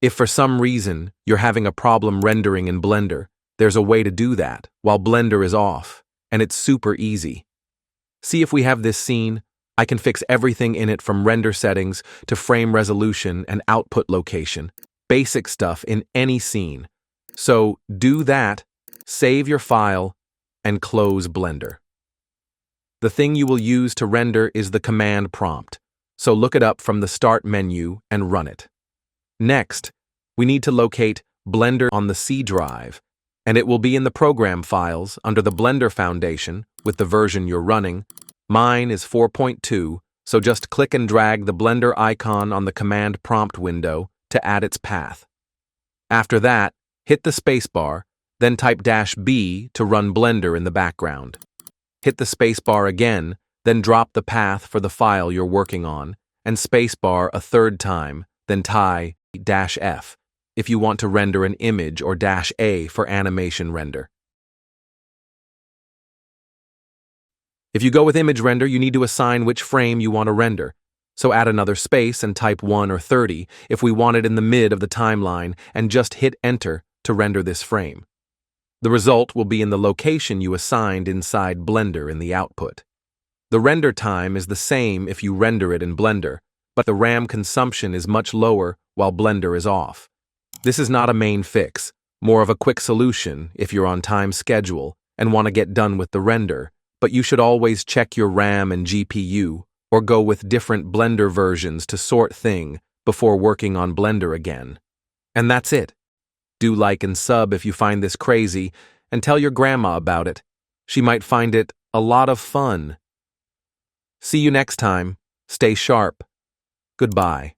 If for some reason you're having a problem rendering in Blender, there's a way to do that while Blender is off, and it's super easy. See if we have this scene. I can fix everything in it from render settings to frame resolution and output location. Basic stuff in any scene. So do that, save your file, and close Blender. The thing you will use to render is the command prompt, so look it up from the Start menu and run it. Next, we need to locate Blender on the C drive, and it will be in the Program Files under the Blender Foundation with the version you're running. Mine is 4.2, so just click and drag the Blender icon on the command prompt window to add its path. After that, hit the spacebar, then type -B to run Blender in the background. Hit the spacebar again, then drop the path for the file you're working on, and spacebar a third time, then tie -F if you want to render an image or -A for animation render. If you go with image render, you need to assign which frame you want to render. So add another space and type 1 or 30 if we want it in the mid of the timeline, and just hit enter to render this frame. The result will be in the location you assigned inside Blender in the output. The render time is the same if you render it in Blender, but the RAM consumption is much lower while Blender is off. This is not a main fix, more of a quick solution if you're on time schedule and want to get done with the render, but you should always check your RAM and GPU or go with different Blender versions to sort things before working on Blender again. And that's it. Do like and sub if you find this crazy, and tell your grandma about it. She might find it a lot of fun. See you next time. Stay sharp. Goodbye.